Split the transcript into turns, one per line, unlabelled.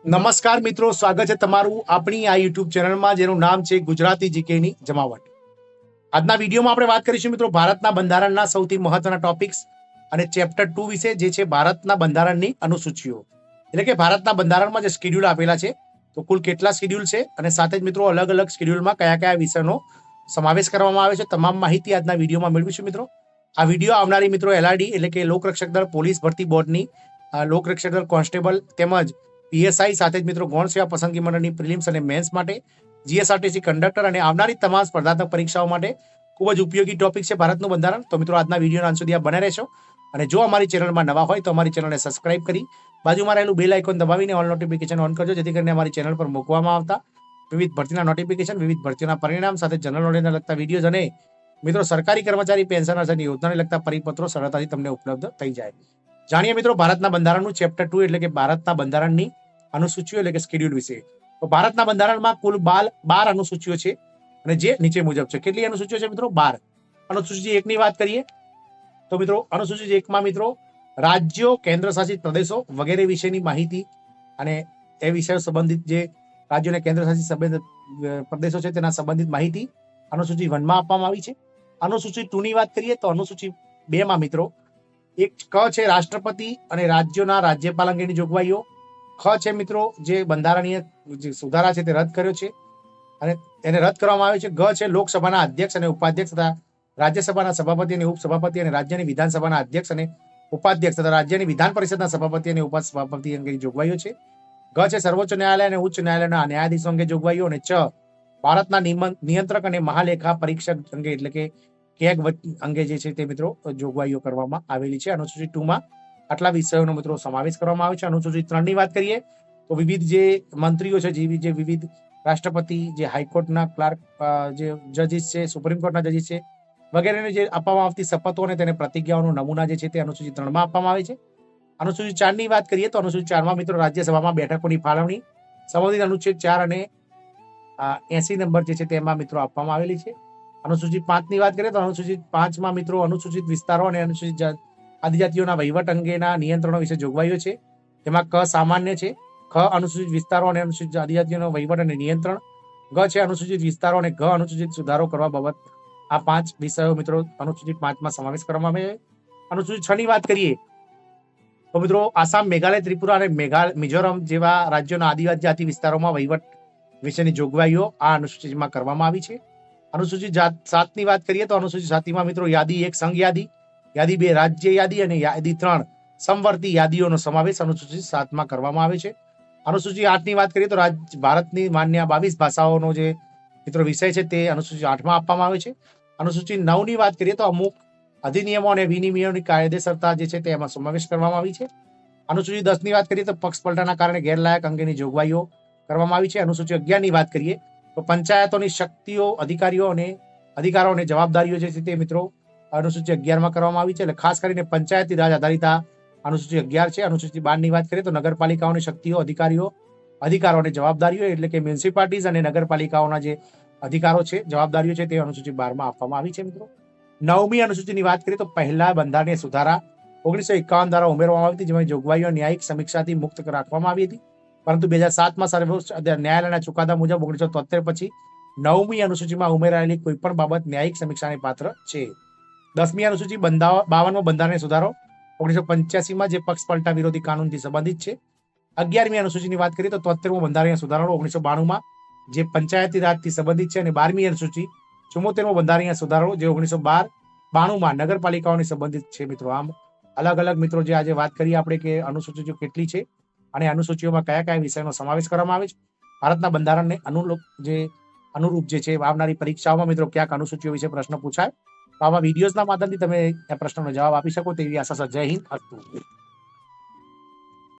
નમસ્કાર મિત્રો, સ્વાગત છે તમારું આપણી આ યુટ્યુબ ચેનલમાં જેનું નામ છે ગુજરાતી જીકેની જમાવટ. આજના વિડીયોમાં આપણે વાત કરીશું મિત્રો ભારતના બંધારણના સૌથી મહત્વના ટોપિક્સ અને ચેપ્ટર 2 વિશે, જે છે ભારતના બંધારણની અનુસૂચિઓ. એટલે કે ભારતના બંધારણમાં જે શેડ્યુલ આપેલા છે, તો કુલ કેટલા શેડ્યુલ છે અને સાથે જ મિત્રો અલગ અલગ શેડ્યુલમાં કયા કયા વિષયનો સમાવેશ કરવામાં આવે છે, તમામ માહિતી આજના વિડીયોમાં મેળવીશું મિત્રો. આ વિડીયો આવનારી મિત્રો એલઆરડી એટલે કે લોકરક્ષક દળ પોલીસ ભરતી બોર્ડની લોકરક્ષક દળ કોન્સ્ટેબલ તેમજ પીએસઆઈ સાથે જ મિત્રો ગૌણ સેવા પસંદગી મંડળની પ્રિલિમ્સ અને મેન્સ માટે, જીએસઆરટીસી કંડક્ટર અને આવનારી તમામ સ્પર્ધાત્મક પરીક્ષાઓ માટે ખૂબ જ ઉપયોગી ટોપિક છે ભારતનું બંધારણ. તો મિત્રો આજના વિડીયોના અંત સુધી આપ બને રહેશો અને જો અમારી ચેનલમાં નવા હોય તો અમારી ચેનલને સબસ્ક્રાઇબ કરી બાજુમાં રહેલું બેલ આઇકોન દબાવીને ઓલ નોટિફિકેશન ઓન કરજો, જેથી કરીને અમારી ચેનલ પર મૂકવામાં આવતા વિવિધ ભરતીના નોટિફિકેશન, વિવિધ ભરતીઓના પરિણામ સાથે જનરલ નોલેજને લગતા વિડીયોઝ અને મિત્રો સરકારી કર્મચારી પેન્શનર્સ અને યોજનાને લગતા પરિપત્રો સરળતાથી તમને ઉપલબ્ધ થઈ જાય. જાણીએ મિત્રો ભારતના બંધારણનું ચેપ્ટર 2 એટલે કે ભારતના બંધારણની અનુસૂચિઓ એટલે કે શેડ્યુલ વિશે. તો ભારતના બંધારણમાં કુલ 12 અનુસૂચિઓ છે અને જે નીચે મુજબ છે. કેટલી અનુસૂચિઓ છે મિત્રો? 12. અનુસૂચિ 1 ની વાત કરીએ તો મિત્રો અનુસૂચિ 1 માં મિત્રો રાજ્યો, કેન્દ્ર શાસિત પ્રદેશો વગેરે વિશેની માહિતી અને એ વિષયો સંબંધિત જે રાજ્યો અને કેન્દ્ર શાસિત પ્રદેશો છે તેના સંબંધિત માહિતી અનુસૂચિ 1 માં આપવામાં આવી છે. અનુસૂચિ 2 ની વાત કરીએ તો અનુસૂચિ 2 માં મિત્રો એક ક છે રાષ્ટ્રપતિ અને રાજ્યોના રાજ્યપાલ અંગેની જોગવાઈઓ. ખ છે મિત્રો જે બંધારણીય જે સુધારા છે તે રદ કર્યો છે અને એને રદ કરવામાં આવ્યો છે. ગ છે લોકસભાના અધ્યક્ષ અને ઉપાધ્યક્ષ તથા રાજ્યસભાના સભાપતિ અને ઉપસભાપતિ અને રાજ્યની વિધાનસભાના અધ્યક્ષ અને ઉપાધ્યક્ષ તથા રાજ્યની વિધાન પરિષદના સભાપતિ અને ઉપસભાપતિ અંગેની જોગવાઈઓ છે. ગ છે સર્વોચ્ચ ન્યાયાલય અને ઉચ્ચ ન્યાયાલયના ન્યાયાધીશો અંગે જોગવાઈઓ. અને ચ ભારતના નિયંત્રક અને મહાલેખા પરીક્ષક અંગે એટલે કે કેગ અંગે જે છે તે મિત્રો જોગવાઈઓ કરવામાં આવેલી છે. અનુસૂચિ 2 માં આટલા વિષયોનો મિત્રો સમાવેશ કરવામાં આવે છે. અનુસૂચિ 3 ની વાત કરીએ તો વિવિધ જે મંત્રીઓ છે, જે વિવિધ રાષ્ટ્રપતિ, જે હાઈકોર્ટના ક્લાર્ક, જે જજીસ છે, સુપ્રીમ કોર્ટના જજીસ છે વગેરેને જે આપવામાં આવતી શપથો અને તેને પ્રતિજ્ઞાઓનો નમૂના જે છે તે અનુસૂચિ 3 માં આપવામાં આવે છે. અનુસૂચિ 4 ની વાત કરીએ તો અનુસૂચિ 4 માં મિત્રો રાજ્યસભામાં બેઠકોની ફાળવણી સંબંધિત અનુચ્છેદ 4 અને 80 નંબર જે છે તેમાં મિત્રો આપવામાં આવેલી છે. અનુસૂચિ 5 ની વાત કરીએ તો અનુસૂચિ 5 માં મિત્રો અનુસૂચિત વિસ્તારો અને અનુસૂચિત આદિજાતિઓના વહીવટ અંગેના નિયંત્રણો વિશે જોગવાઈઓ છે. તેમાં ક સામાન્ય છે, ખ અનુસૂચિત વિસ્તારો અને અનુસૂચિત આદિજાતિઓનો વહીવટ અને નિયંત્રણ, ગ છે અનુસૂચિત વિસ્તારો અને ઘ અનુસૂચિત સુધારો કરવા બાબત. આ 5 વિષયો મિત્રો અનુસૂચિ 5 માં સમાવેશ કરવામાં આવે છે. અનુસૂચિ 6 ની વાત કરીએ તો મિત્રો આસામ, મેઘાલય, ત્રિપુરા અને મિઝોરમ જેવા રાજ્યોના આદિજાતિ વિસ્તારોમાં વહીવટ વિશેની જોગવાઈઓ આ અનુસૂચિમાં કરવામાં આવી છે. અનુસૂચિ 7 ની વાત કરીએ તો અનુસૂચિ 7 માં મિત્રો યાદી 1 સંઘ યાદી, યાદી 2 રાજ્ય યાદી અને યાદી 3 સમવર્તી યાદીઓનો સમાવેશ અનુસૂચિ 7 માં કરવામાં આવે છે. અનુસૂચિ 8 ની વાત કરીએ તો ભારતની માન્ય 22 ભાષાઓનો જે મિત્રો વિષય છે તે અનુસૂચિ 8 માં આપવામાં આવે છે. અનુસૂચિ 9 ની વાત કરીએ તો અમુક અધિનિયમો અને વિનિમયોની કાયદેસરતા જે છે તેમાં સમાવેશ કરવામાં આવી છે. અનુસૂચિ 10 ની વાત કરીએ તો પક્ષ પલટાના કારણે ગેરલાયક અંગેની જોગવાઈઓ કરવામાં આવી છે. અનુસૂચિ 11 ની વાત કરીએ તો પંચાયતોની શક્તિઓ, અધિકારીઓ અને અધિકારો અને જવાબદારીઓ જે છે તે મિત્રો અનુસૂચિ 11 માં કરવામાં આવી છે. એટલે ખાસ કરીને પંચાયતી રાજ આધારિત અનુસૂચિ 11 છે. અનુસૂચિ 12 ની વાત કરીએ તો નગરપાલિકાઓની શક્તિઓ, અધિકારો અને જવાબદારીઓ એટલે કે મ્યુનિસિપાલિટીઝ અને નગરપાલિકાઓના જે અધિકારો છે, જવાબદારીઓ છે તે અનુસૂચિ 12 માં આપવામાં આવી છે. મિત્રો 9મી અનુસૂચિની વાત કરીએ તો પહેલા બંધારણીય સુધારા 1951 દ્વારા ઉમેરવામાં આવી હતી, જેમાં જોગવાઈઓ ન્યાયિક સમીક્ષાથી મુક્ત રાખવામાં આવી હતી. પરંતુ 2007 માં સર્વોચ્ચ ન્યાયાલયના ચુકાદા મુજબ 1973 પછી 9મી અનુસૂચિમાં ઉમેરાયેલી કોઈ પણ બાબત ન્યાયિક સમીક્ષાને પાત્ર છે. 10મી અનુસૂચિ 52મો બંધારણીય સુધારો 1985 માં જે પક્ષ પલટા વિરોધી કાનૂનથી સંબંધિત છે. 11મી અનુસૂચિની વાત કરીએ તો 73મો બંધારણીય સુધારો 1992 માં જે પંચાયતી રાજથી સંબંધિત છે. અને 12મી અનુસૂચિ 74મો બંધારણીય સુધારો જે 1992 માં નગરપાલિકાઓની સંબંધિત છે. મિત્રો આમ અલગ અલગ મિત્રો જે આજે વાત કરીએ આપણે કે અનુસૂચિઓ કેટલી છે અને અનુસૂચિઓમાં કયા કયા વિષયનો સમાવેશ કરવામાં આવે છે. ભારતના બંધારણને અનુરૂપ જે છે આવનારી પરીક્ષાઓમાં મિત્રો ક્યાંક અનુસૂચિઓ વિશે પ્રશ્ન પૂછાય તો આવા વિડીયોઝના માધ્યમથી તમે આ પ્રશ્નનો જવાબ આપી શકો તેવી આશા છે. જય હિન્દ.